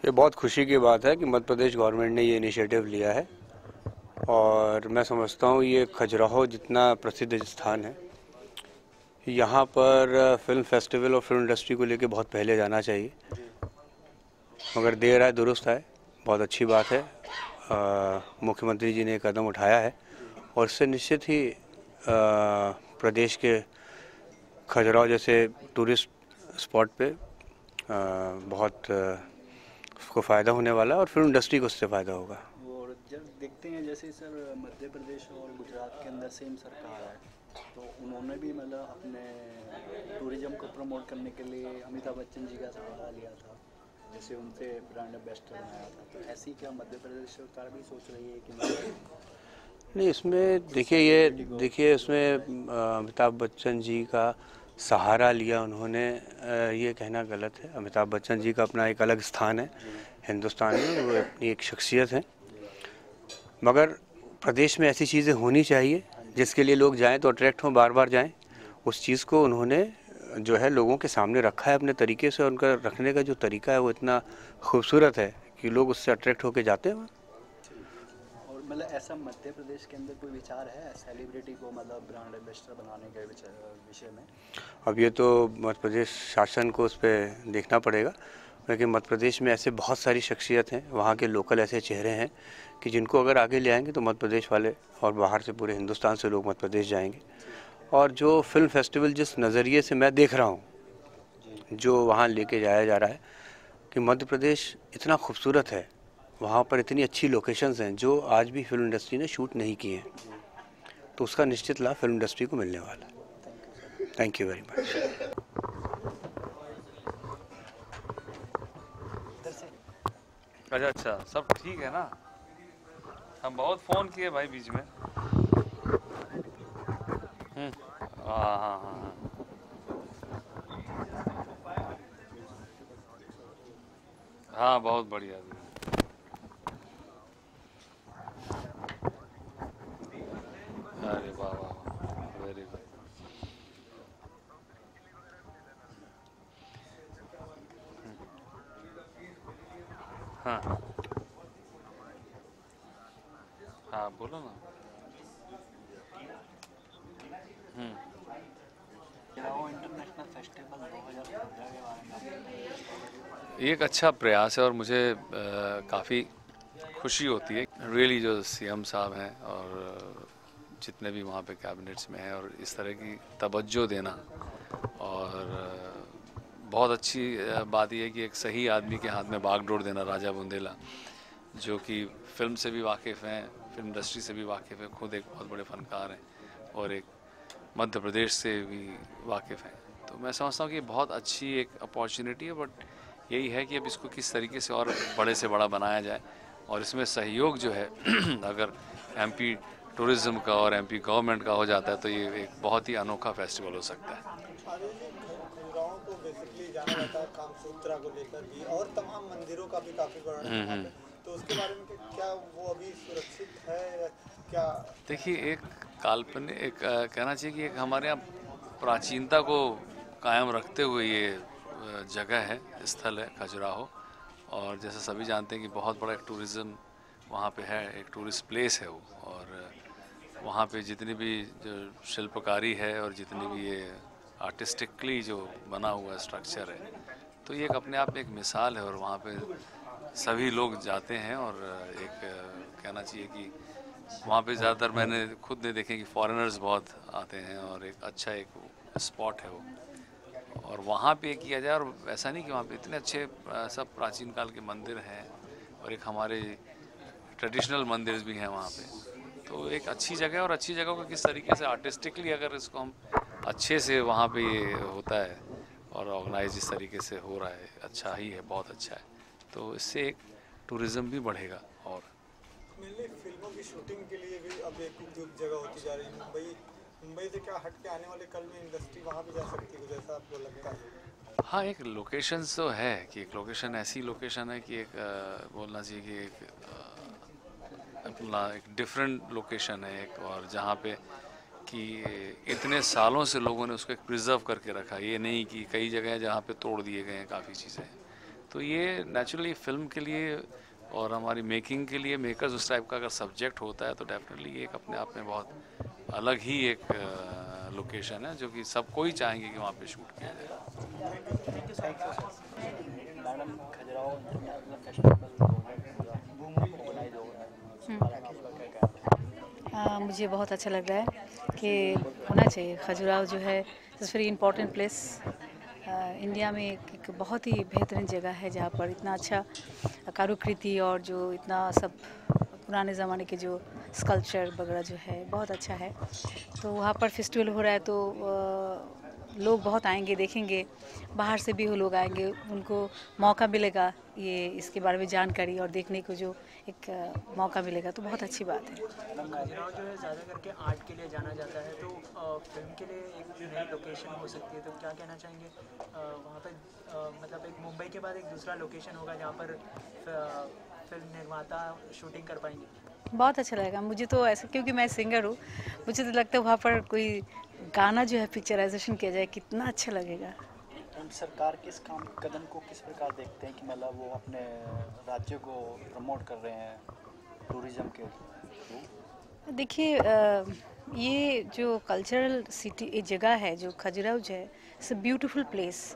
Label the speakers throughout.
Speaker 1: ये बहुत खुशी की बात है कि मध्य प्रदेश गवर्नमेंट ने ये इनिशिएटिव लिया है और मैं समझता हूँ ये खजुराहो जितना प्रसिद्ध स्थान है, यहाँ पर फिल्म फेस्टिवल और फिल्म इंडस्ट्री को लेके बहुत पहले जाना चाहिए, मगर देर आए दुरुस्त आए। बहुत अच्छी बात है, मुख्यमंत्री जी ने कदम उठाया है और इससे निश्चित ही प्रदेश के खजुराहो जैसे टूरिस्ट स्पॉट पे बहुत उसको फ़ायदा होने वाला है और फिल्म इंडस्ट्री को उससे फ़ायदा होगा।
Speaker 2: और जब देखते हैं जैसे सर मध्य प्रदेश और गुजरात के अंदर सेम सरकार है, तो उन्होंने भी मतलब अपने टूरिज्म को प्रमोट करने के लिए अमिताभ बच्चन जी का सहारा लिया था, जैसे उनसे ब्रांड एम्बेसडर बनाया था। तो ऐसी क्या मध्य प्रदेश सरकार भी सोच रही है कि
Speaker 1: नहीं, इसमें देखिए इसमें अमिताभ बच्चन जी का सहारा लिया उन्होंने, ये कहना गलत है। अमिताभ बच्चन जी का अपना एक अलग स्थान है हिंदुस्तान में, वो अपनी एक शख्सियत है, मगर प्रदेश में ऐसी चीज़ें होनी चाहिए जिसके लिए लोग जाएं तो अट्रैक्ट हों, बार बार जाएं। उस चीज़ को उन्होंने जो है लोगों के सामने रखा है अपने तरीके से, उनका रखने का जो तरीका है वो इतना खूबसूरत है कि लोग उससे अट्रैक्ट होकर जाते हैं।
Speaker 2: मतलब ऐसा मध्य प्रदेश के अंदर कोई विचार है सेलिब्रिटी को मतलब ब्रांड एम्बेसडर बनाने के विषय में?
Speaker 1: अब ये तो मध्य प्रदेश शासन को उस पर देखना पड़ेगा, क्योंकि मध्य प्रदेश में ऐसे बहुत सारी शख्सियत हैं, वहाँ के लोकल ऐसे चेहरे हैं कि जिनको अगर आगे ले आएंगे तो मध्य प्रदेश वाले और बाहर से पूरे हिंदुस्तान से लोग मध्य प्रदेश जाएंगे। और जो फिल्म फेस्टिवल जिस नज़रिए से मैं देख रहा हूँ, जो वहाँ लेके जाया जा रहा है कि मध्य प्रदेश इतना खूबसूरत है, वहाँ पर इतनी अच्छी लोकेशंस हैं जो आज भी फिल्म इंडस्ट्री ने शूट नहीं की हैं, तो उसका निश्चित लाभ फिल्म इंडस्ट्री को मिलने वाला है। Thank you very much.
Speaker 3: अच्छा, सब ठीक है ना? हम बहुत फ़ोन किए भाई बीच में। हाँ। हाँ, बहुत बढ़िया। अरे वाह, वेरी गुड। हाँ बोलो ना।
Speaker 2: इंटरनेशनल फेस्टिवल 2015 के बारे में
Speaker 3: एक अच्छा प्रयास है और मुझे काफ़ी खुशी होती है रियली जो सीएम साहब हैं और जितने भी वहाँ पे कैबिनेट्स में हैं, और इस तरह की तवज्जो देना। और बहुत अच्छी बात यह है कि एक सही आदमी के हाथ में बागडोर देना, राजा बुंदेला, जो कि फिल्म से भी वाकिफ़ हैं, फिल्म इंडस्ट्री से भी वाकिफ़ है, खुद एक बहुत बड़े फ़नकार हैं और एक मध्य प्रदेश से भी वाकिफ़ हैं। तो मैं समझता हूँ कि बहुत अच्छी एक अपॉर्चुनिटी है, बट यही है कि अब इसको किस तरीके से और बड़े से बड़ा बनाया जाए, और इसमें सहयोग जो है अगर एमपी टूरिज़्म का और एमपी गवर्नमेंट का हो जाता है तो ये एक बहुत ही अनोखा फेस्टिवल हो सकता है।
Speaker 4: को बेसिकली जाना जाता है कामसूत्रा को लेकर भी, और तमाम मंदिरों का भी काफ़ी बड़ा, तो उसके बारे में क्या वो अभी सुरक्षित है क्या?
Speaker 3: देखिए, एक काल्पनिक एक कहना चाहिए कि एक हमारे यहाँ प्राचीनता को कायम रखते हुए ये जगह है, स्थल है खजुराहो, और जैसे सभी जानते हैं कि बहुत बड़ा एक टूरिज़्म वहाँ पे है, एक टूरिस्ट प्लेस है वो, और वहाँ पे जितनी भी जो शिल्पकारी है और जितनी भी ये आर्टिस्टिकली जो बना हुआ स्ट्रक्चर है, तो ये एक अपने आप में एक मिसाल है, और वहाँ पे सभी लोग जाते हैं। और एक कहना चाहिए कि वहाँ पे ज़्यादातर मैंने खुद ने देखे कि फॉरेनर्स बहुत आते हैं, और एक अच्छा एक स्पॉट है वो, और वहाँ पे किया जाए। और ऐसा नहीं कि वहाँ पे इतने अच्छे सब प्राचीन काल के मंदिर हैं, और एक हमारे ट्रेडिशनल मंदिर भी हैं वहाँ पे। तो एक अच्छी जगह है, और अच्छी जगह को किस तरीके से आर्टिस्टिकली अगर इसको हम अच्छे से वहाँ पे ये होता है और ऑर्गेनाइज इस तरीके से हो रहा है, अच्छा ही है, बहुत अच्छा है। तो इससे एक टूरिज़्म भी बढ़ेगा। और
Speaker 4: मेनली फिल्मों की शूटिंग के लिए भी अब एक उपयुक्त जगह होती जा रही है। मुंबई से क्या हट के आने वाले कल में इंडस्ट्री वहाँ भी जा सकती है, जैसा आपको लगता है?
Speaker 3: हाँ, एक लोकेशन तो है कि एक लोकेशन ऐसी लोकेशन है कि एक बोलना चाहिए कि एक अपना एक डिफरेंट लोकेशन है एक, और जहाँ पे कि इतने सालों से लोगों ने उसको एक प्रिजर्व करके रखा। ये नहीं कि कई जगह हैं जहाँ पे तोड़ दिए गए हैं काफ़ी चीज़ें। तो ये नेचुरली फिल्म के लिए और हमारी मेकिंग के लिए, मेकर्स उस टाइप का अगर सब्जेक्ट होता है तो डेफिनेटली ये एक अपने आप में बहुत अलग ही एक लोकेशन है जो कि सब कोई चाहेंगे कि वहाँ पे शूट किया जाए।
Speaker 2: Madam, Khajuraho international festival organise हो रहा है,
Speaker 5: मुझे बहुत अच्छा लग रहा है कि होना चाहिए। खजुराहो जो है it's very important place. India में एक बहुत ही बेहतरीन जगह है जहाँ पर इतना अच्छा कारुकृति और जो इतना सब पुराने ज़माने के जो स्कल्पचर वगैरह जो है बहुत अच्छा है। तो वहाँ पर फेस्टिवल हो रहा है तो लोग बहुत आएंगे, देखेंगे, बाहर से भी वो लोग आएंगे, उनको मौका मिलेगा ये इसके बारे में जानकारी और देखने को जो एक मौका मिलेगा, तो बहुत अच्छी बात है।
Speaker 6: खजुराहो जो है ज़्यादा करके आर्ट के लिए जाना जाता है, तो फिल्म के लिए एक नई लोकेशन हो सकती है, तो क्या कहना चाहेंगे वहाँ पर? मतलब एक मुंबई के बाद एक दूसरा लोकेशन होगा जहाँ पर फिल्म निर्माता शूटिंग कर पाएंगे।
Speaker 5: बहुत अच्छा लगेगा मुझे तो ऐसा, क्योंकि मैं सिंगर हूँ, मुझे तो लगता है वहाँ पर कोई गाना जो है पिक्चराइजेशन किया जाए, कितना अच्छा लगेगा।
Speaker 2: सरकार के इस कदम को किस प्रकार देखते हैं कि मतलब वो अपने राज्य को प्रमोट कर रहे हैं टूरिज्म के थ्रू?
Speaker 5: देखिए, ये जो कल्चरल सिटी जगह है जो खजुराहो जो है, इट्स अ ब्यूटीफुल प्लेस।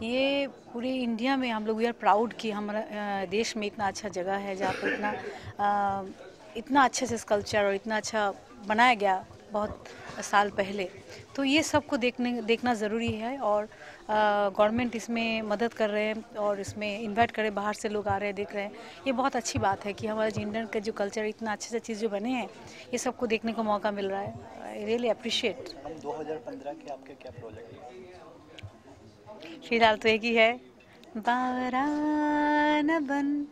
Speaker 5: ये पूरे इंडिया में हम लोग वी आर प्राउड कि हमारा देश में इतना अच्छा जगह है जहाँ पर इतना अच्छे से कल्चर और इतना अच्छा बनाया गया बहुत साल पहले। तो ये सबको देखना ज़रूरी है, और गवर्नमेंट इसमें मदद कर रहे हैं और इसमें इन्वाइट कर रहे हैं, बाहर से लोग आ रहे हैं, देख रहे हैं। ये बहुत अच्छी बात है कि हमारे इंडियन का जो कल्चर इतना अच्छे से चीज़ जो बने हैं, ये सबको देखने को मौका मिल रहा है। I really appreciate.
Speaker 2: 2015 के आपके क्या प्रोजेक्ट हैं?
Speaker 5: फिलहाल तो एक ही है, बावरा न बन,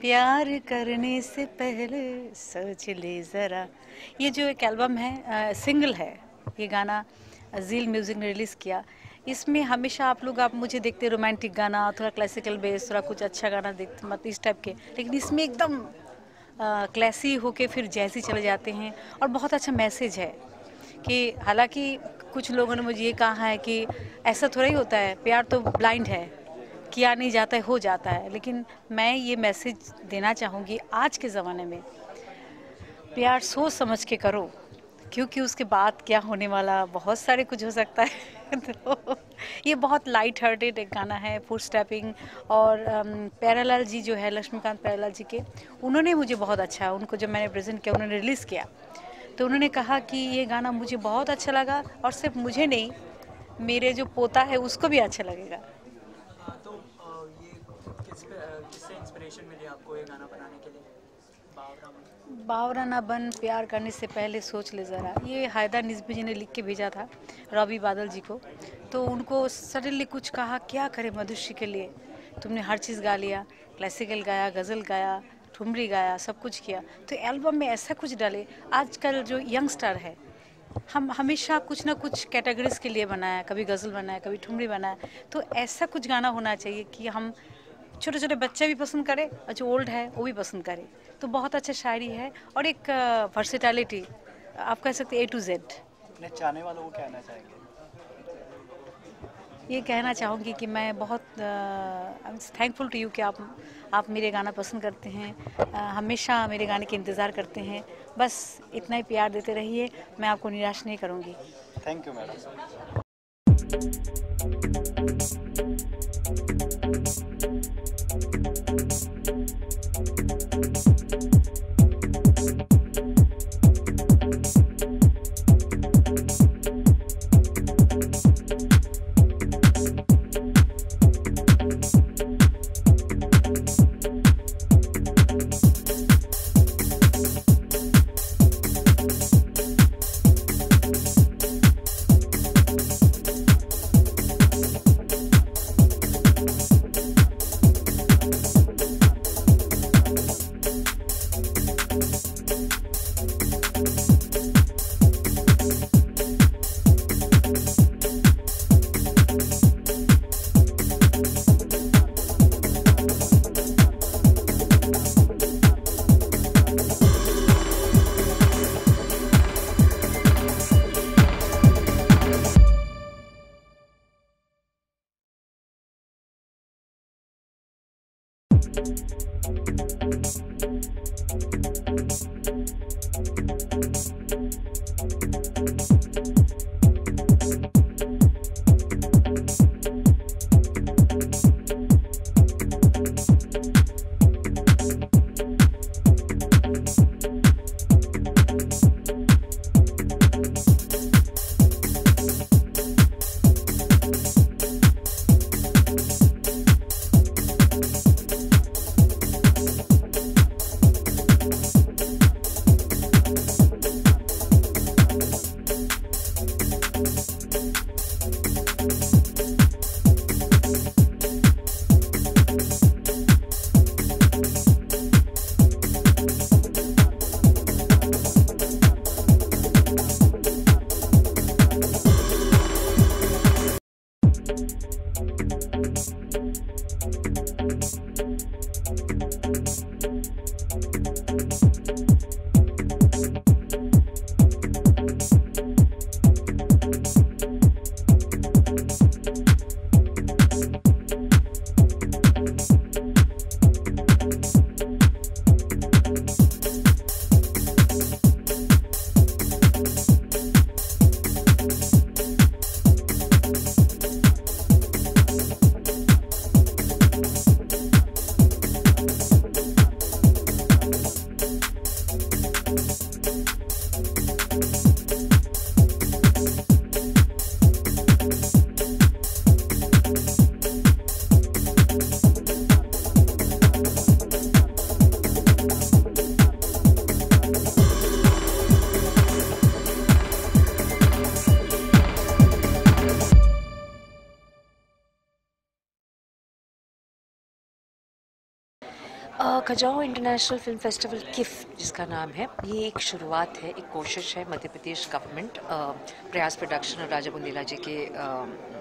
Speaker 5: प्यार करने से पहले सोच ले ज़रा। ये जो एक एल्बम है, सिंगल है, ये गाना जील म्यूज़िक ने रिलीज़ किया। इसमें हमेशा आप मुझे देखते रोमांटिक गाना, थोड़ा क्लासिकल बेस, थोड़ा कुछ अच्छा गाना देखते, मतलब इस टाइप के, लेकिन इसमें एकदम क्लासी होके फिर जैसी चले जाते हैं। और बहुत अच्छा मैसेज है कि हालांकि कुछ लोगों ने मुझे ये कहा है कि ऐसा थोड़ा ही होता है, प्यार तो ब्लाइंड है, किया नहीं जाता है, हो जाता है। लेकिन मैं ये मैसेज देना चाहूँगी, आज के ज़माने में प्यार सोच समझ के करो, क्योंकि उसके बाद क्या होने वाला बहुत सारे कुछ हो सकता है। तो ये बहुत लाइट हार्टेड एक गाना है, फुट स्टेपिंग। और प्यारेलाल जी जो है, लक्ष्मीकांत प्यारेलाल जी के, उन्होंने मुझे बहुत अच्छा, उनको जब मैंने प्रेजेंट किया, उन्होंने रिलीज़ किया, तो उन्होंने कहा कि ये गाना मुझे बहुत अच्छा लगा, और सिर्फ मुझे नहीं, मेरे जो पोता है उसको भी अच्छा लगेगा।
Speaker 6: तो ये किससे इंस्पिरेशन मिली आपको ये गाना बनाने के लिए?
Speaker 5: बावरा ना बन, प्यार करने से पहले सोच ले ज़रा, ये हायदा निज़्मी जी ने लिख के भेजा था रॉबी बादल जी को। तो उनको सडनली कुछ कहा, क्या करे मधुश्री के लिए, तुमने हर चीज़ गा लिया, क्लासिकल गाया, गज़ल गाया, ठुमरी गाया, सब कुछ किया, तो एल्बम में ऐसा कुछ डाले। आजकल जो यंगस्टर है, हम हमेशा कुछ ना कुछ कैटेगरीज के लिए बनाया, कभी गज़ल बनाया, कभी ठुमरी बनाया, तो ऐसा कुछ गाना होना चाहिए कि हम छोटे छोटे बच्चे भी पसंद करें और जो ओल्ड है वो भी पसंद करें। तो बहुत अच्छा शायरी है और एक वर्सेटैलिटी, आप कह सकते हैं A to Z।
Speaker 2: अपने चाहने वालों को कहना चाहेंगे?
Speaker 5: ये कहना चाहूँगी कि मैं बहुत थैंकफुल टू यू कि आप मेरे गाना पसंद करते हैं, हमेशा मेरे गाने के इंतज़ार करते हैं। बस इतना ही प्यार देते रहिए, मैं आपको निराश नहीं करूँगी।
Speaker 2: Thank you madam.
Speaker 7: Khajuraho international film festival KIFF जिसका नाम है, ये एक शुरुआत है, एक कोशिश है मध्य प्रदेश गवर्नमेंट प्रयास प्रोडक्शन और राजा बुंदेला जी के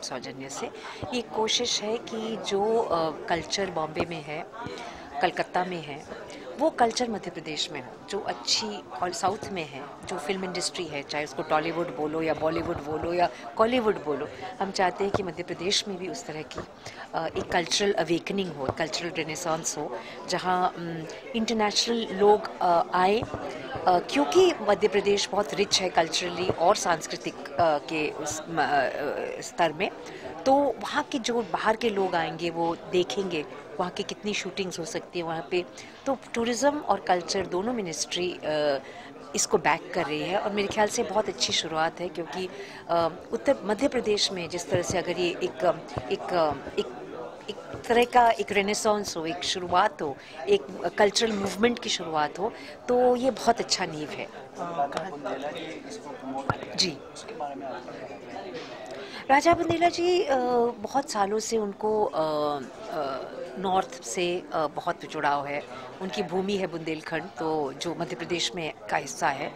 Speaker 7: सौजन्य से। ये कोशिश है कि जो कल्चर बॉम्बे में है, कलकत्ता में है, वो कल्चर मध्य प्रदेश में हो, जो अच्छी और साउथ में है, जो फिल्म इंडस्ट्री है, चाहे उसको टॉलीवुड बोलो या बॉलीवुड बोलो या कॉलीवुड बोलो, हम चाहते हैं कि मध्य प्रदेश में भी उस तरह की एक कल्चरल अवेकनिंग हो, कल्चरल रेनेसांस हो, जहाँ इंटरनेशनल लोग आए, क्योंकि मध्य प्रदेश बहुत रिच है कल्चरली और सांस्कृतिक के स्तर में। तो वहाँ के जो बाहर के लोग आएंगे वो देखेंगे वहाँ की कितनी शूटिंग्स हो सकती है वहाँ पे। तो टूरिज़्म और कल्चर दोनों मिनिस्ट्री इसको बैक कर रही है और मेरे ख्याल से बहुत अच्छी शुरुआत है, क्योंकि उत्तर मध्य प्रदेश में जिस तरह से अगर ये एक तरह का एक रेनेसांस हो, एक शुरुआत हो, एक कल्चरल मूवमेंट की शुरुआत हो, तो ये बहुत अच्छा नींव है। जी, राजा बुंदेला जी बहुत सालों से उनको नॉर्थ से बहुत जुड़ाव है। उनकी भूमि है बुंदेलखंड, तो जो मध्य प्रदेश में का हिस्सा है।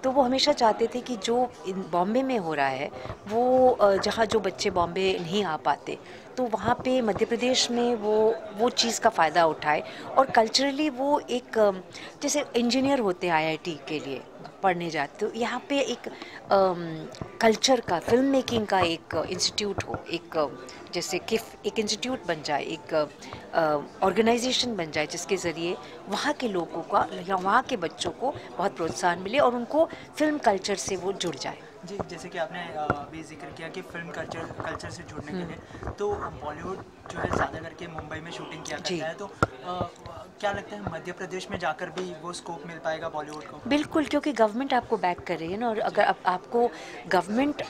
Speaker 7: तो वो हमेशा चाहते थे कि जो बॉम्बे में हो रहा है वो जहाँ जो बच्चे बॉम्बे नहीं आ पाते, तो वहाँ पे मध्य प्रदेश में वो चीज़ का फ़ायदा उठाए। और कल्चरली वो एक जैसे इंजीनियर होते हैं आईआईटी के लिए पढ़ने जाते, तो यहाँ पे एक कल्चर का, फिल्म मेकिंग का एक इंस्टीट्यूट हो, एक जैसे किफ एक इंस्टीट्यूट बन जाए, एक ऑर्गेनाइजेशन बन जाए, जिसके ज़रिए वहाँ के लोगों का या वहाँ के बच्चों को बहुत प्रोत्साहन मिले और उनको फिल्म कल्चर से वो जुड़ जाए।
Speaker 6: जी, जैसे कि आपने अभी जिक्र किया कि फिल्म कल्चर से जुड़ने के लिए, तो बॉलीवुड जो है ज़्यादा करके मुंबई में शूटिंग किया करता है, तो क्या लगता है मध्य प्रदेश में जाकर भी वो स्कोप मिल पाएगा बॉलीवुड को?
Speaker 7: बिल्कुल, क्योंकि गवर्नमेंट आपको बैक कर रही है ना, और अगर आपको गवर्नमेंट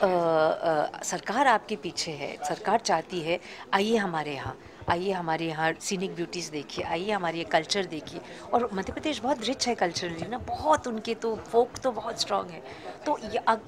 Speaker 7: सरकार आपके पीछे है, सरकार चाहती है आइए हमारे यहाँ, आइए हमारे यहाँ सीनिक ब्यूटीज़ देखिए, आइए हमारे कल्चर देखिए। और मध्य प्रदेश बहुत रिच है कल्चरली ना, बहुत उनके तो फोक तो बहुत स्ट्रॉन्ग है। तो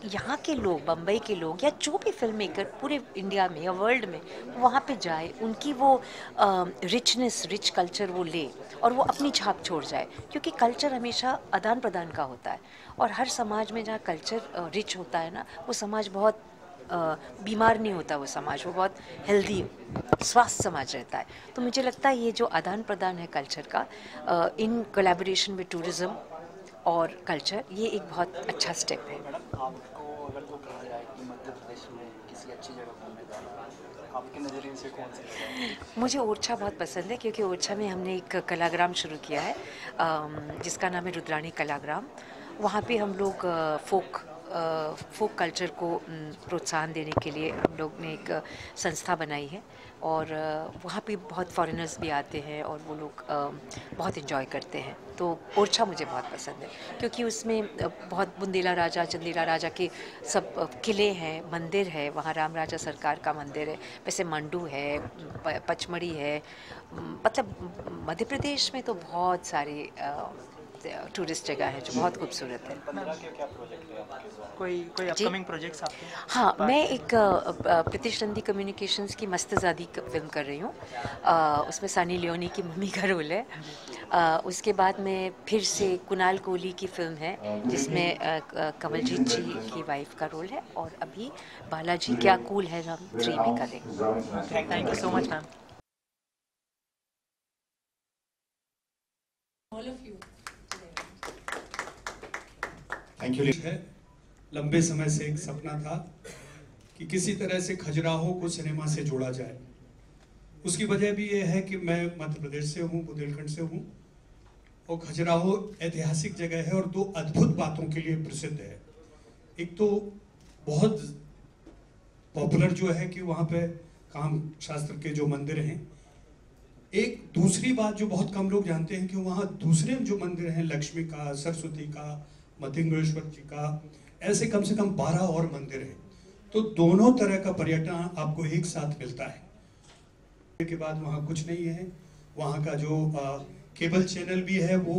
Speaker 7: यहाँ के लोग, बम्बई के लोग या जो भी फिल्म मेकर पूरे इंडिया में या वर्ल्ड में वहाँ पे जाए, उनकी वो रिचनेस, रिच कल्चर वो ले और वो अपनी छाप छोड़ जाए, क्योंकि कल्चर हमेशा आदान प्रदान का होता है। और हर समाज में जहाँ कल्चर रिच होता है ना, वो समाज बहुत बीमार नहीं होता वो समाज, वो बहुत हेल्दी स्वास्थ्य समाज रहता है। तो मुझे लगता है ये जो आदान प्रदान है कल्चर का, इन कोलैबोरेशन विद टूरिज्म और कल्चर, ये एक बहुत अच्छा स्टेप है।
Speaker 2: मैडम, आपको अगर तो कहा जाए कि मध्य प्रदेश में किसी अच्छी जगह घूमने जाना है, आपके नज़रिए से कौन सी जगह है?
Speaker 7: मुझे ओरछा बहुत पसंद है, क्योंकि ओरछा में हमने एक कलाग्राम शुरू किया है जिसका नाम है रुद्राणी कलाग्राम। वहाँ पे हम लोग फोक कल्चर को प्रोत्साहन देने के लिए हम लोग ने एक संस्था बनाई है, और वहाँ पे बहुत फॉरेनर्स भी आते हैं और वो लोग बहुत इन्जॉय करते हैं। तो ओरछा मुझे बहुत पसंद है, क्योंकि उसमें बहुत बुंदेला राजा, चंदेला राजा के सब किले हैं, मंदिर है, वहाँ राम राजा सरकार का मंदिर है, वैसे मंडू है, पचमढ़ी है। मतलब मध्य प्रदेश में तो बहुत सारी टूरिस्ट जगह है जो बहुत खूबसूरत है।
Speaker 2: 15 के क्या प्रोजेक्ट है आपके?
Speaker 6: कोई अपकमिंग प्रोजेक्ट्स आपके?
Speaker 7: हाँ, मैं एक प्रीतिश नंदी कम्युनिकेशंस की मस्तज़ादी फिल्म कर रही हूँ। उसमें सनी लियोनी की मम्मी का रोल है। उसके बाद में फिर से कुणाल कोहली की फिल्म है जिसमें कमलजीत जी की वाइफ का रोल है, और अभी बालाजी क्या कूल है हम 3 में कर रहे हैं।
Speaker 6: Thank you so much ma'am.
Speaker 8: Thank you. है लंबे समय से एक सपना था कि किसी तरह से खजुराहो को सिनेमा से जोड़ा जाए। उसकी वजह भी ये है कि मैं मध्य प्रदेश से हूँ, बुंदेलखंड से हूँ, और खजुराहो ऐतिहासिक जगह है और 2 अद्भुत बातों के लिए प्रसिद्ध है। एक तो बहुत पॉपुलर जो है कि वहाँ पे काम शास्त्र के जो मंदिर हैं। एक दूसरी बात जो बहुत कम लोग जानते हैं कि वहाँ दूसरे जो मंदिर हैं, लक्ष्मी का, सरस्वती का, मध्यंगेश्वर जी का, ऐसे कम से कम 12 और मंदिर हैं। तो दोनों तरह का पर्यटन आपको एक साथ मिलता है। के बाद वहाँ कुछ नहीं है। वहाँ का जो केबल चैनल भी है वो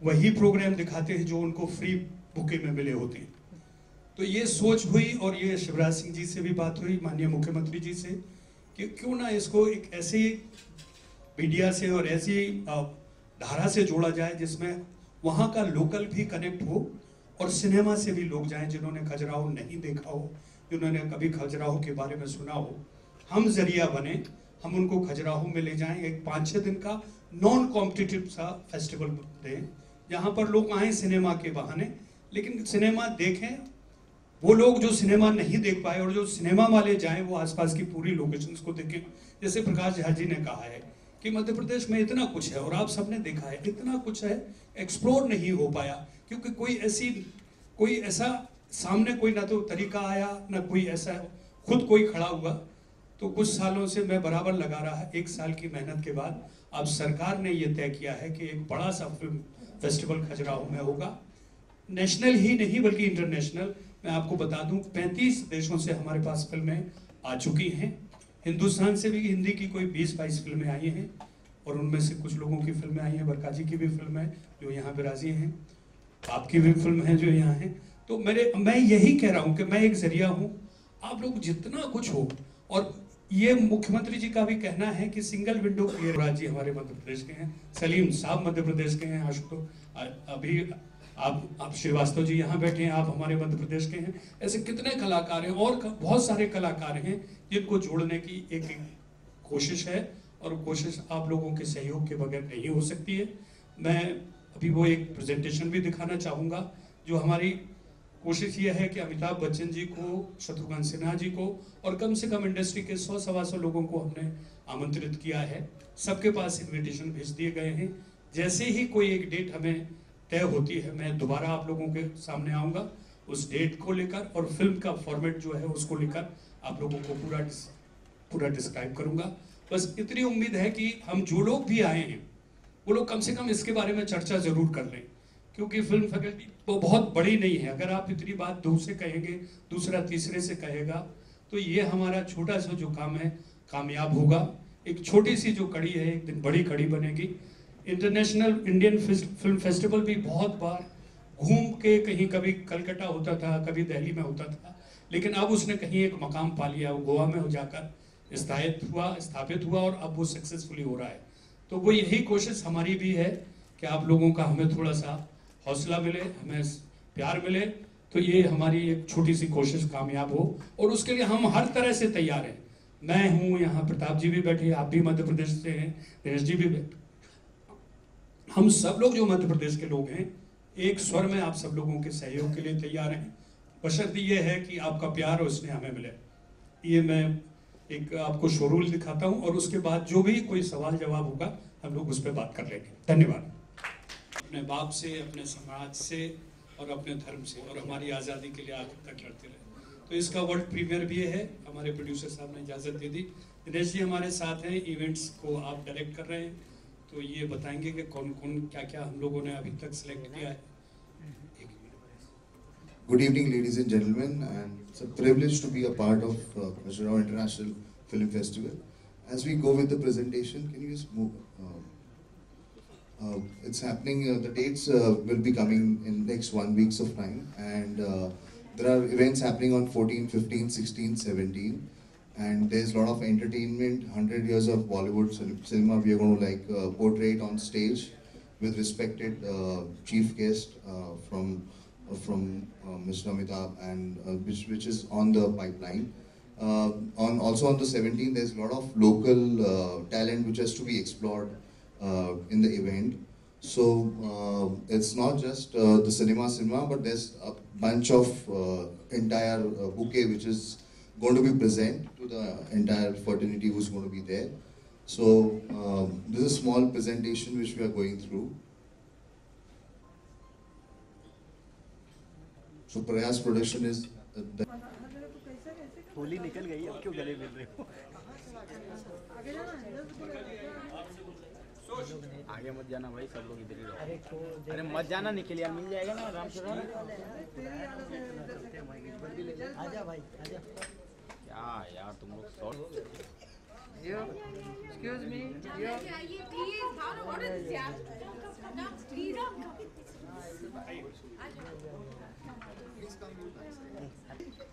Speaker 8: वही प्रोग्राम दिखाते हैं जो उनको फ्री बुके में मिले होते हैं। तो ये सोच हुई, और ये शिवराज सिंह जी से भी बात हुई, माननीय मुख्यमंत्री जी से, कि क्यों ना इसको एक ऐसी मीडिया से और ऐसी धारा से जोड़ा जाए जिसमें वहाँ का लोकल भी कनेक्ट हो, और सिनेमा से भी लोग जाएं जिन्होंने खजुराहो नहीं देखा हो, जिन्होंने कभी खजुराहो के बारे में सुना हो। हम जरिया बने, हम उनको खजुराहो में ले जाएं। एक 5-6 दिन का नॉन कॉम्पिटिटिव सा फेस्टिवल दें, जहाँ पर लोग आए सिनेमा के बहाने, लेकिन सिनेमा देखें। वो लोग जो सिनेमा नहीं देख पाए, और जो सिनेमा वाले जाएं वो आसपास की पूरी लोकेशंस को देखें। जैसे प्रकाश झा जी ने कहा है कि मध्य प्रदेश में इतना कुछ है, और आप सबने देखा है इतना कुछ है, एक्सप्लोर नहीं हो पाया, क्योंकि कोई ऐसा सामने कोई ना तो तरीका आया, ना कोई ऐसा खुद कोई खड़ा हुआ। तो कुछ सालों से मैं बराबर लगा रहा, 1 साल की मेहनत के बाद अब सरकार ने ये तय किया है कि एक बड़ा सा फिल्म फेस्टिवल खजुराहो में होगा। नेशनल ही नहीं बल्कि इंटरनेशनल। मैं आपको बता दूं 35 देशों से हमारे पास फिल्में आ चुकी हैं। हिंदुस्तान से भी हिंदी की कोई 20-22 फिल्में आई हैं, और उनमें से कुछ लोगों की फिल्में आई हैं। बरका जी की भी फिल्म है जो यहाँ पे राजी हैं, आपकी भी फिल्म है जो यहाँ है। तो मैं यही कह रहा हूँ कि मैं एक जरिया हूँ, आप लोग जितना कुछ हो। और ये मुख्यमंत्री जी का भी कहना है कि सिंगल विंडो क्लियर। राज्य हमारे मध्य प्रदेश के हैं, सलीम साहब मध्य प्रदेश के हैं, आशुतोष अभी आप श्रीवास्तव जी यहाँ बैठे हैं, आप हमारे मध्य प्रदेश के हैं। ऐसे कितने कलाकार हैं, और बहुत सारे कलाकार हैं जिनको जोड़ने की एक कोशिश है, और कोशिश आप लोगों के सहयोग के बगैर नहीं हो सकती है। मैं अभी वो एक प्रेजेंटेशन भी दिखाना चाहूँगा। जो हमारी कोशिश ये है कि अमिताभ बच्चन जी को, शत्रुघ्न सिन्हा जी को, और कम से कम इंडस्ट्री के 100-125 लोगों को हमने आमंत्रित किया है। सबके पास इन्विटेशन भेज दिए गए हैं। जैसे ही कोई एक डेट हमें तय होती है, मैं दोबारा आप लोगों के सामने आऊँगा उस डेट को लेकर, और फिल्म का फॉर्मेट जो है उसको लेकर आप लोगों को पूरा डिस्क्राइब करूँगा। बस इतनी उम्मीद है कि हम जो लोग भी आए हैं वो लोग कम से कम इसके बारे में चर्चा जरूर कर लें, क्योंकि फिल्म फैकल्टी तो बहुत बड़ी नहीं है। अगर आप इतनी बात 2 से कहेंगे, दूसरा तीसरे से कहेगा, तो ये हमारा छोटा सा जो काम है कामयाब होगा। एक छोटी सी जो कड़ी है एक दिन बड़ी कड़ी बनेगी। इंटरनेशनल इंडियन फिल्म फेस्टिवल भी बहुत बार घूम के, कहीं कभी कलकत्ता होता था, कभी दिल्ली में होता था, लेकिन अब उसने कहीं एक मकाम पा लिया, वो गोवा में हो जाकर स्थापित हुआ, और अब वो सक्सेसफुली हो रहा है। तो वो यही कोशिश हमारी भी है कि आप लोगों का हमें थोड़ा सा हौसला मिले, हमें प्यार मिले, तो ये हमारी एक छोटी सी कोशिश कामयाब हो, और उसके लिए हम हर तरह से तैयार हैं। मैं हूँ, यहाँ प्रताप जी भी बैठे, आप भी मध्य प्रदेश से हैं, दिनेश जी भी बैठे, हम सब लोग जो मध्य प्रदेश के लोग हैं एक स्वर में आप सब लोगों के सहयोग के लिए तैयार हैं। बशर्ते ये है कि आपका प्यार और स्नेह हमें मिले। ये मैं एक आपको शोरूल दिखाता हूँ, और उसके बाद जो भी कोई सवाल जवाब होगा हम लोग उस पर बात कर लेंगे। धन्यवाद। अपने बाप से, अपने समाज से और अपने धर्म से, और हमारी आज़ादी के लिए आखिर तक लड़ते रहे। तो इसका वर्ल्ड प्रीमियर भी है, हमारे प्रोड्यूसर साहब ने इजाज़त दे दी। दिनेश जी हमारे साथ हैं, इवेंट्स को आप डायरेक्ट कर रहे हैं, तो ये बताएंगे कि कौन कौन क्या क्या हम लोगों ने अभी तक सिलेक्ट किया है।
Speaker 9: Good evening, ladies and gentlemen, and it's a privilege to be a part of Khajuraho International Film Festival. As we go with the presentation, can you just move? It's happening. The dates will be coming in next 1 week's of time, and there are events happening on 14, 15, 16, 17, and there's a lot of entertainment. 100 years of Bollywood cinema we are going to portray it on stage with respected chief guest from Mr. Amitabh, and which is on the pipeline. Also on the 17th, there's a lot of local talent which has to be explored in the event. So it's not just the cinema, but there's a bunch of entire bouquet which is going to be present to the entire fraternity who's going to be there. So this is a small presentation which we are going through. So Prayas Production is
Speaker 2: Holi निकल गई, अब क्यों गले मिल रहे हो? आगे मत जाना भाई, सब लोग इधर ही रहो। अरे मत जाना, निकल यार, मिल जाएगा ना आराम से। आजा भाई, आजा। क्या यार तुम लोग short.
Speaker 10: Excuse me. What is this यार? Please.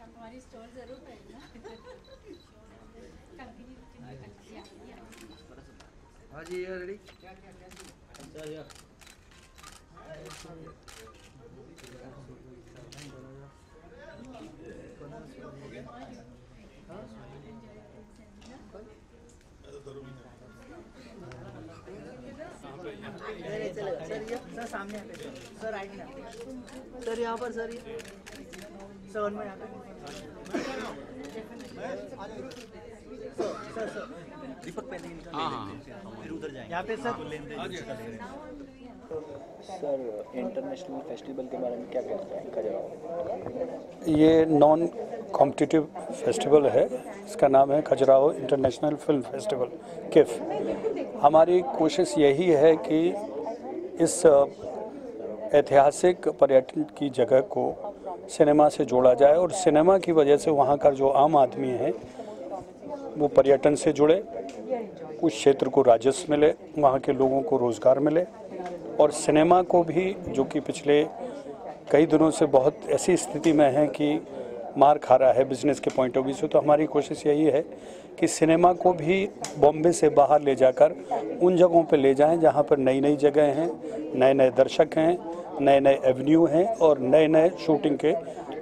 Speaker 10: हमारी स्टोर जरूर पहनना।
Speaker 2: हाँ जी, ये रेडी। सर सामने सर, राइट में सर, यहाँ पर सर, सर में यहाँ पे सर दीपक पहले फिर उधर जाएंगे यहाँ पे सर। सर इंटरनेशनल फेस्टिवल के बारे में क्या कहते हैं खजुराहो?
Speaker 11: ये नॉन कॉम्पिटिटिव फेस्टिवल है, इसका नाम है खजुराहो इंटरनेशनल फिल्म फेस्टिवल किफ। हमारी कोशिश यही है कि इस ऐतिहासिक पर्यटन की जगह को सिनेमा से जोड़ा जाए, और सिनेमा की वजह से वहाँ का जो आम आदमी है वो पर्यटन से जुड़े, उस क्षेत्र को राजस्व मिले, वहाँ के लोगों को रोज़गार मिले, और सिनेमा को भी, जो कि पिछले कई दिनों से बहुत ऐसी स्थिति में है कि मार खा रहा है बिजनेस के पॉइंट ऑफ व्यू से, तो हमारी कोशिश यही है कि सिनेमा को भी बॉम्बे से बाहर ले जाकर उन जगहों पे ले जाएं जहां पर नई नई जगह हैं, नए नए दर्शक हैं, नए नए एवेन्यू हैं और नए नए शूटिंग के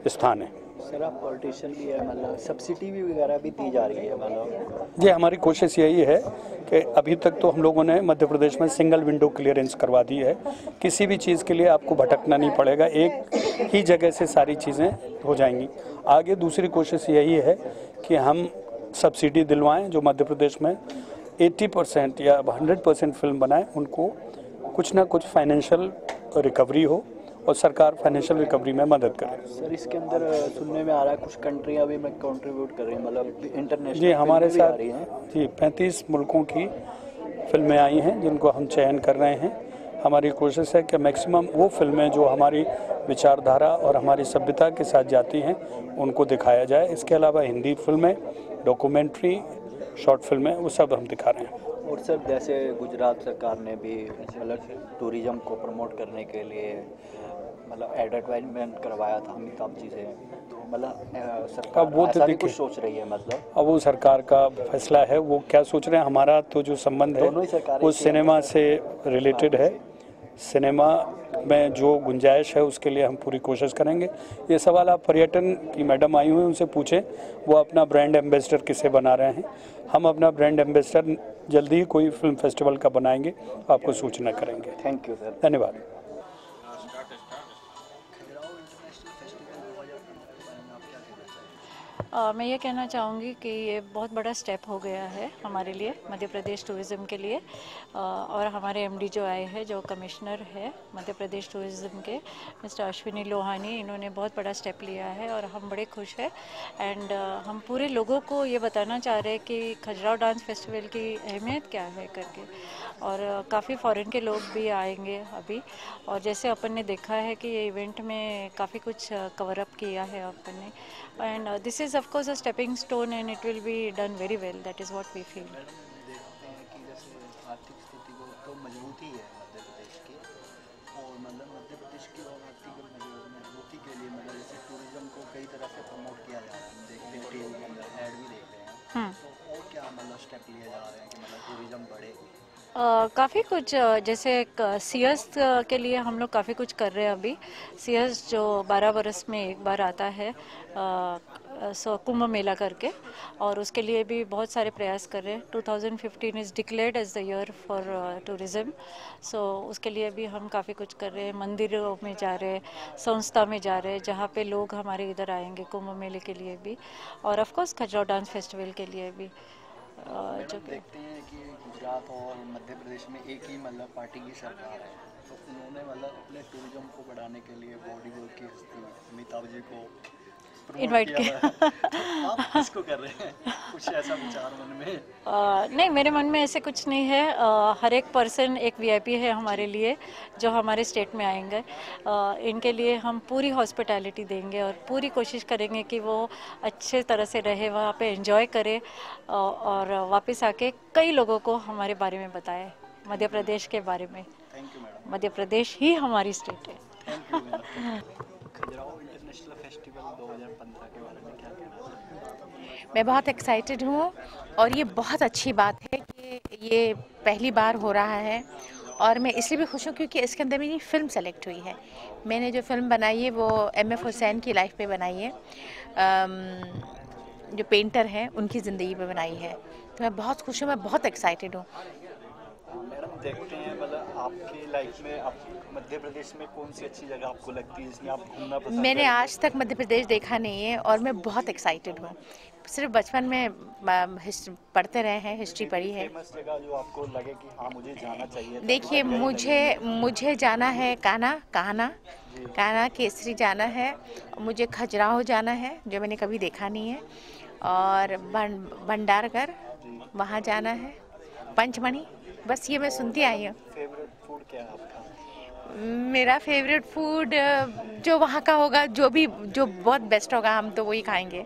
Speaker 11: स्थान हैं।
Speaker 2: सर आप पॉलिटिशियन भी है, मतलब सब्सिडी भी वगैरह भी दी जा रही है, मतलब
Speaker 11: ये हमारी कोशिश यही है कि अभी तक तो हम लोगों ने मध्य प्रदेश में सिंगल विंडो क्लियरेंस करवा दी है, किसी भी चीज़ के लिए आपको भटकना नहीं पड़ेगा, एक ही जगह से सारी चीज़ें हो जाएंगी। आगे दूसरी कोशिश यही है कि हम सब्सिडी दिलवाएं, जो मध्य प्रदेश में 80% या 100% फिल्म बनाएं, उनको कुछ ना कुछ फाइनेंशियल रिकवरी हो और सरकार फाइनेंशियल रिकवरी में मदद करे।
Speaker 2: सर इसके अंदर सुनने में आ रहा है कुछ कंट्रियां भी कंट्रीब्यूट कर रही हैं, मतलब इंटरनेशनल
Speaker 11: जी हमारे साथ जी 35 मुल्कों की फिल्में आई हैं जिनको हम चयन कर रहे हैं। हमारी कोशिश है कि मैक्सिमम वो फिल्में जो हमारी विचारधारा और हमारी सभ्यता के साथ जाती हैं उनको दिखाया जाए। इसके अलावा हिंदी फिल्में, डॉक्यूमेंट्री, शॉर्ट फिल्में, वो सब हम दिखा रहे हैं।
Speaker 2: और सर जैसे गुजरात सरकार ने भी मतलब टूरिज्म को प्रमोट करने के लिए मतलब एडवर्टाइजमेंट करवाया था अमिताभ जी से, तो मतलब सरकार
Speaker 11: वो
Speaker 2: ऐसा भी कुछ सोच रही है, मतलब
Speaker 11: अब वो सरकार का फैसला है, वो क्या सोच रहे हैं। हमारा तो जो संबंध है वो सिनेमा से रिलेटेड है। सिनेमा में जो गुंजाइश है उसके लिए हम पूरी कोशिश करेंगे। ये सवाल आप पर्यटन की मैडम आई हुई हैं उनसे पूछें, वो अपना ब्रांड एम्बेसडर किसे बना रहे हैं। हम अपना ब्रांड एम्बेसडर जल्दी ही कोई फिल्म फेस्टिवल का बनाएंगे, आपको सूचना करेंगे।
Speaker 2: Thank you sir.
Speaker 11: धन्यवाद।
Speaker 5: मैं ये कहना चाहूँगी कि ये बहुत बड़ा स्टेप हो गया है हमारे लिए, मध्य प्रदेश टूरिज़्म के लिए। और हमारे एमडी जो आए हैं, जो कमिश्नर है मध्य प्रदेश टूरिज़्म के, मिस्टर अश्विनी लोहानी, इन्होंने बहुत बड़ा स्टेप लिया है और हम बड़े खुश हैं। एंड हम पूरे लोगों को ये बताना चाह रहे हैं कि खजुराहो डांस फेस्टिवल की अहमियत क्या है करके। और काफ़ी फॉरेन के लोग भी आएंगे अभी, और जैसे अपन ने देखा है कि ये इवेंट में काफ़ी कुछ कवर अप किया है अपन ने। And this is of course a stepping stone and it will be done very well, that is what we feel.
Speaker 2: आर्थिक स्थिति को तो मजबूती है मध्य प्रदेश की, और मतलब मध्य प्रदेश की और आर्थिक मजबूती के लिए मतलब जैसे टूरिज्म को कई तरह से प्रमोट किया जा रहा है, हम देखते हैं टीवी के अंदर ऐड भी देख रहे हैं। तो और क्या मतलब स्टेप लिए जा रहे हैं कि मतलब टूरिज्म बढ़े?
Speaker 5: काफ़ी कुछ, जैसे सीएस के लिए हम लोग काफ़ी कुछ कर रहे हैं अभी। सीएस जो 12 बरस में एक बार आता है, कुंभ मेला करके, और उसके लिए भी बहुत सारे प्रयास कर रहे हैं। 2015 is declared as the year for tourism, so उसके लिए भी हम काफ़ी कुछ कर रहे हैं। मंदिरों में जा रहे हैं, संस्था में जा रहे हैं, जहाँ पे लोग हमारे इधर आएंगे कुंभ मेले के लिए भी, और of course Khajuraho dance festival के लिए भी।
Speaker 2: जो देखते हैं कि गुजरात और मध्य प्रदेश में एक ही मतलब पार्टी की सरकार है, तो उन्होंने मतलब अपने टूरिज्म को बढ़ाने के लिए बॉलीवुड की हस्ती अमिताभ जी को
Speaker 5: इनवाइट किया।
Speaker 2: आप किसको कर रहे हैं? कुछ ऐसा विचार मन में?
Speaker 5: नहीं, मेरे मन में ऐसे कुछ नहीं है। हर एक पर्सन एक वीआईपी है हमारे लिए, जो हमारे स्टेट में आएंगे। इनके लिए हम पूरी हॉस्पिटैलिटी देंगे और पूरी कोशिश करेंगे कि वो अच्छे तरह से रहे, वहाँ पे एंजॉय करे, और वापस आके कई लोगों को हमारे बारे में बताए, मध्य प्रदेश के बारे में।
Speaker 2: Thank you madam.
Speaker 5: Madhya Pradesh ही हमारी स्टेट है।
Speaker 2: Thank you madam. Khajuraho international festival 2015 के बारे में क्या कहना चाहिए?
Speaker 12: मैं बहुत एक्साइटेड हूँ, और ये बहुत अच्छी बात है कि ये पहली बार हो रहा है, और मैं इसलिए भी खुश हूँ क्योंकि इसके अंदर मेरी फ़िल्म सेलेक्ट हुई है। मैंने जो फ़िल्म बनाई है वो MF हुसैन की लाइफ पे बनाई है, जो पेंटर हैं उनकी ज़िंदगी पे बनाई है। तो मैं बहुत खुश हूँ, मैं बहुत एक्साइटेड हूँ।
Speaker 2: मैडम देखते हैं मतलब आपकी लाइफ में आप मध्य प्रदेश में कौन सी अच्छी जगह आपको लगती है जिसमें आप घूमना पसंद?
Speaker 12: मैंने आज तक मध्य प्रदेश देखा नहीं है, और मैं बहुत एक्साइटेड हूँ। सिर्फ बचपन में पढ़ते रहे हैं, हिस्ट्री पढ़ी है।
Speaker 2: फेमस जगह जो आपको लगे कि हाँ मुझे जाना चाहिए?
Speaker 12: देखिए, मुझे जाना है कान्हा केसरी जाना है, मुझे खजुराहो जाना है जो मैंने कभी देखा नहीं है, और भंडारगढ़ वहाँ जाना है, पंचमढ़ी, बस ये मैं सुनती आई हूँ।
Speaker 2: फेवरेट फूड क्या है आपका?
Speaker 12: मेरा फेवरेट फूड जो वहाँ का होगा, जो बहुत बेस्ट होगा, हम तो वही खाएंगे।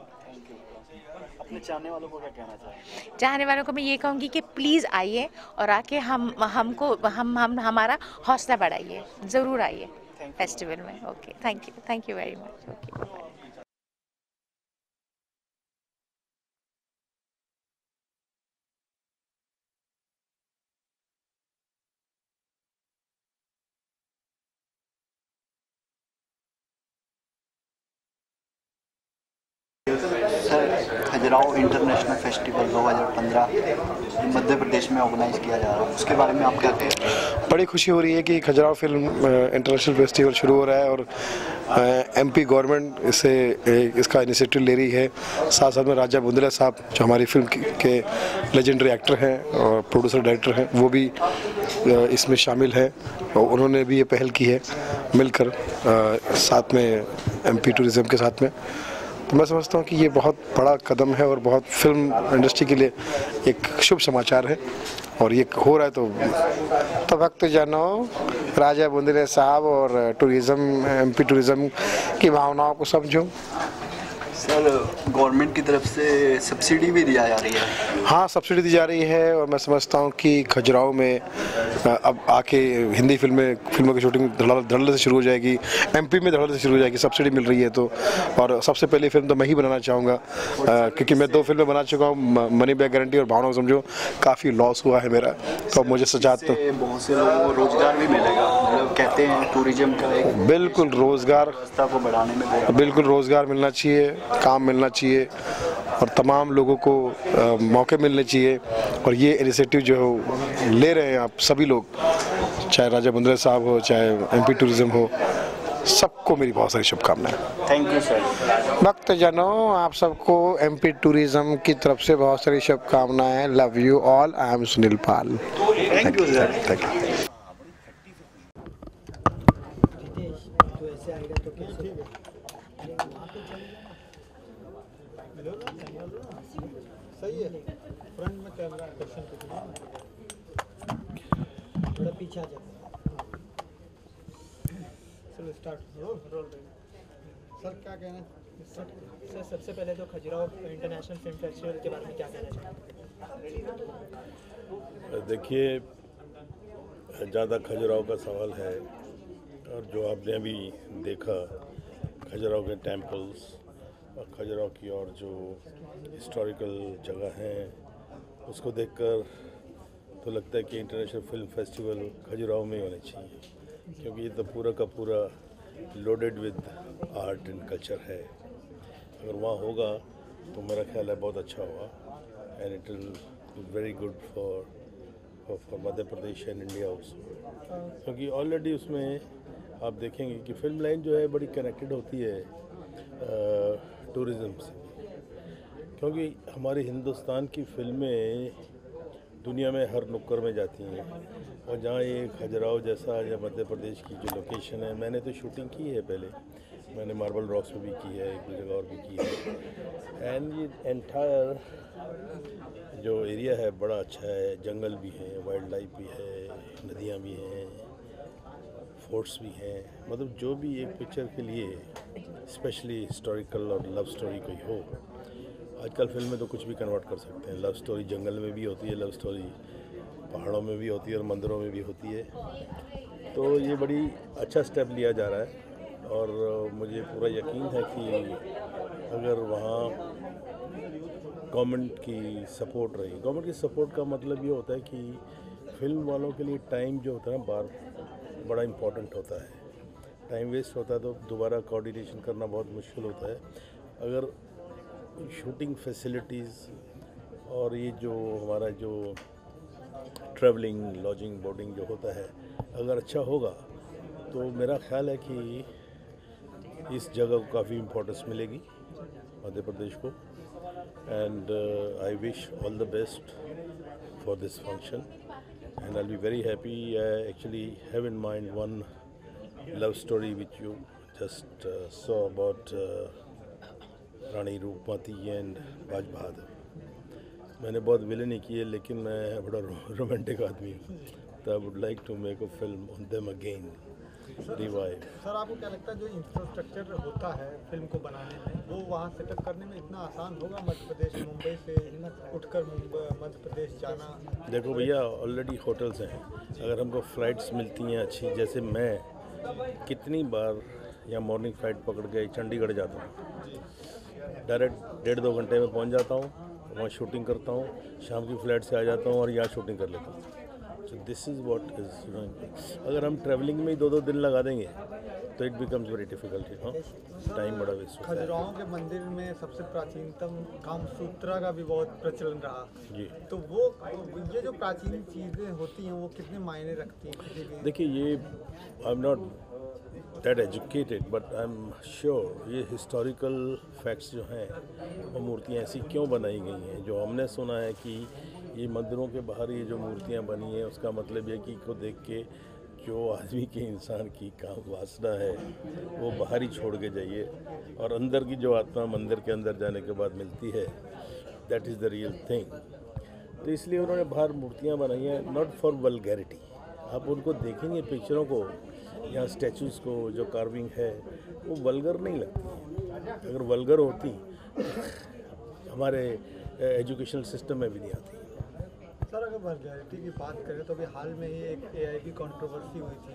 Speaker 2: अपने चाहने वालों को क्या कहना चाहेंगे?
Speaker 12: चाहने वालों को मैं ये कहूँगी कि प्लीज़ आइए और आके हमारा हौसला बढ़ाइए, ज़रूर आइए फेस्टिवल में। Okay, thank you very much. Okay, bye.
Speaker 2: Sir, Khajuraho international festival 2015 Madhya Pradesh में ऑर्गेनाइज किया जा रहा है, उसके बारे में आप क्या कहें?
Speaker 13: बड़ी खुशी हो रही है कि खजुराहो फिल्म इंटरनेशनल फेस्टिवल शुरू हो रहा है, और MP गवर्नमेंट इसका इनिशिएटिव ले रही है। साथ साथ में राजा बुंदेला साहब जो हमारी फिल्म के लेजेंडरी एक्टर हैं और प्रोड्यूसर डायरेक्टर हैं, वो भी इसमें शामिल हैं, और उन्होंने भी ये पहल की है मिलकर साथ में MP टूरिज़्म के साथ में। तो मैं समझता हूँ कि ये बहुत बड़ा कदम है और बहुत फिल्म इंडस्ट्री के लिए एक शुभ समाचार है, और ये हो रहा है तो भक्तजनों, राजा बुंदेला साहब और टूरिज़्म MP टूरिज़्म की भावनाओं को समझो।
Speaker 2: सर गवर्नमेंट की तरफ से सब्सिडी भी दिया जा रही है।
Speaker 13: हाँ, सब्सिडी दी जा रही है और मैं समझता हूँ कि खजुराहो में अब आके हिंदी फिल्मों की शूटिंग धड़ल्ले से शुरू हो जाएगी, एमपी में धड़ल्ले से शुरू हो जाएगी, सब्सिडी मिल रही है तो। और सबसे पहली फिल्म तो मैं ही बनाना चाहूँगा क्योंकि मैं 2 फिल्में बना चुका हूँ, मनी बैक गारंटी और भावना समझो। काफ़ी लॉस हुआ है मेरा, तो मुझे सजात तो
Speaker 2: बहुत से लोगों को रोजगार भी मिलेगा, मतलब कहते हैं टूरिज्म का एक
Speaker 13: बिल्कुल रोजगार
Speaker 2: व्यवस्था को बढ़ाने में
Speaker 13: बिल्कुल रोजगार मिलना चाहिए, काम मिलना चाहिए और तमाम लोगों को मौके मिलने चाहिए। और ये इनिशिएटिव जो ले रहे हैं आप सभी लोग, चाहे राजा बुंदेला साहब हो, चाहे एमपी टूरिज्म हो, सबको मेरी बहुत सारी शुभकामनाएं।
Speaker 2: Thank you sir.
Speaker 13: भक्तजनों, आप सबको एमपी टूरिज्म की तरफ से बहुत सारी शुभकामनाएं। Love you all. I am Sunil Pal.
Speaker 2: Thank you sir.
Speaker 13: Thank you.
Speaker 4: सही है, फ्रंट में कैमरा दर्शन थोड़ा पीछे आ जाता है। चलो स्टार्ट, रोल सर क्या कहना
Speaker 6: सर सबसे पहले तो खजुराहो इंटरनेशनल फिल्म फेस्टिवल के बारे में क्या कहना चाहेंगे?
Speaker 14: देखिए, ज़्यादा खजुराहो का सवाल है और जो आपने अभी देखा खजुराहो के टेम्पल्स और खजुराहो की और जो हिस्टोरिकल जगह हैं उसको देखकर तो लगता है कि इंटरनेशनल फिल्म फेस्टिवल खजुराहो में होने चाहिए, क्योंकि ये तो पूरा का पूरा loaded with art and culture है। अगर वहाँ होगा तो मेरा ख्याल है बहुत अच्छा होगा and it will be very good for Madhya Pradesh and India also, क्योंकि ऑलरेडी उसमें आप देखेंगे कि फिल्म लाइन जो है बड़ी कनेक्टेड होती है टूरिज़्म से, क्योंकि हमारे हिंदुस्तान की फिल्में दुनिया में हर नुक्कड़ में जाती हैं और जहाँ ये खजुराहो जैसा या मध्य प्रदेश की जो लोकेशन है, मैंने तो शूटिंग की है पहले, मैंने मार्बल रॉक्स में भी की है, एक दो जगह और भी की है एंड ये एंटायर जो एरिया है बड़ा अच्छा है, जंगल भी हैं, वाइल्ड लाइफ भी है, नदियाँ भी हैं, फोर्ट्स भी हैं, मतलब जो भी एक पिक्चर के लिए स्पेशली हिस्टोरिकल और लव स्टोरी कोई हो। आजकल फिल्म में तो कुछ भी कन्वर्ट कर सकते हैं, लव स्टोरी जंगल में भी होती है, लव स्टोरी पहाड़ों में भी होती है और मंदिरों में भी होती है। तो ये बड़ी अच्छा स्टेप लिया जा रहा है और मुझे पूरा यकीन है कि अगर वहाँ गवर्नमेंट की सपोर्ट रही, गवर्नमेंट की सपोर्ट का मतलब ये होता है कि फिल्म वालों के लिए टाइम जो होता है ना बड़ा इम्पोर्टेंट होता है। टाइम वेस्ट होता है तो दोबारा कोऑर्डिनेशन करना बहुत मुश्किल होता है। अगर शूटिंग फैसिलिटीज़ और ये जो हमारा जो ट्रैवलिंग लॉजिंग बोर्डिंग जो होता है अगर अच्छा होगा तो मेरा ख्याल है कि इस जगह को काफ़ी इम्पोर्टेंस मिलेगी मध्य प्रदेश को and I wish all the best for this function and I will be very happy. I actually have in mind one love story which you just saw about Rani Roopmati and Baz Bahadur. मैंने बहुत विलेनी की है लेकिन मैं बड़ा रोमांटिक आदमी हूँ, तो I would like to make a film on them again revive.
Speaker 4: Sir आपको क्या लगता है जो इंफ्रास्ट्रक्चर होता है फिल्म को बनाने में वो वहाँ सेटअप करने में इतना आसान होगा मध्य प्रदेश मुंबई से उठकर मध्य प्रदेश जाना?
Speaker 14: देखो भैया, ऑलरेडी होटल्स हैं, अगर हमको फ़्लाइट्स मिलती हैं अच्छी, जैसे मैं कितनी बार या मॉर्निंग फ़्लाइट पकड़ के चंडीगढ़ जाता हूँ, डायरेक्ट 1.5-2 घंटे में पहुँच जाता हूँ, वहाँ शूटिंग करता हूँ, शाम की फ़्लाइट से आ जाता हूँ और यहाँ शूटिंग कर लेता हूँ। So this is what is. अगर हम ट्रैवलिंग में ही 2-2 दिन लगा देंगे तो इट बिकम्स वेरी डिफिकल्ट, हाँ, टाइम बड़ा वेस्ट होता है।
Speaker 4: खजुराहो के मंदिर में सबसे प्राचीनतम कामसूत्रा का भी बहुत प्रचलन रहा
Speaker 14: जी,
Speaker 4: तो वो ये जो प्राचीन चीज़ें होती हैं वो कितने मायने रखती हैं?
Speaker 14: देखिए, ये I am not that educated but I am sure ये हिस्टोरिकल फैक्ट्स जो हैं वो मूर्तियाँ ऐसी क्यों बनाई गई हैं। जो हमने सुना है कि ये मंदिरों के बाहर ये जो मूर्तियाँ बनी हैं उसका मतलब ये कि को देख के जो आदमी के इंसान की काम वासना है वो बाहर ही छोड़ के जाइए और अंदर की जो आत्मा मंदिर के अंदर जाने के बाद मिलती है, that is the real thing. तो इसलिए उन्होंने बाहर मूर्तियाँ बनाई हैं, नॉट फॉर वल्गैरिटी, आप उनको देखेंगे पिक्चरों को या स्टैचूज़ को, जो कार्विंग है वो वल्गर नहीं लगती। अगर वल्गर होती हमारे एजुकेशनल सिस्टम में भी नहीं आती।
Speaker 4: सर अगर वल्गैरिटी की बात करें तो अभी हाल में ही एक AI की कंट्रोवर्सी हुई थी,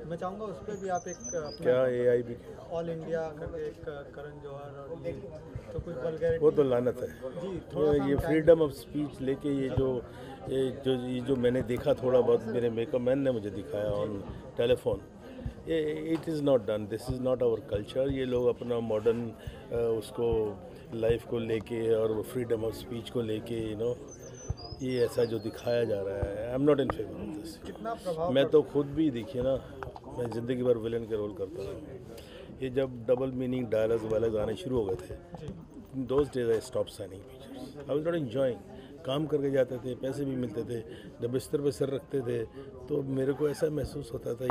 Speaker 4: मैं चाहूँगा उस पर भी आप एक
Speaker 14: क्या AI भी
Speaker 4: ऑल इंडिया करके एक करण जौहर और ये तो कुछ वल्गैरिटी
Speaker 14: वो तो लानत है
Speaker 4: जी।
Speaker 14: ये फ्रीडम ऑफ स्पीच लेके ये जो मैंने देखा थोड़ा बहुत, मेरे मेकअप मैन ने मुझे दिखाया on telephone, it is not done, this is not our culture. ये लोग अपना मॉडर्न उसको लाइफ को लेके और फ्रीडम ऑफ स्पीच को लेके ये ऐसा जो दिखाया जा रहा है, I am not in favour of this.
Speaker 4: कितना प्रभाव
Speaker 14: मैं तो खुद भी देखिए ना, मैं ज़िंदगी भर विलन के रोल करता हूँ। ये जब डबल मीनिंग डायलॉग्स वाले आने शुरू हो गए थे, those days I stop signing pictures, I was not enjoying. काम करके जाते थे, पैसे भी मिलते थे, जब बिस्तर पे सिर रखते थे तो मेरे को ऐसा महसूस होता था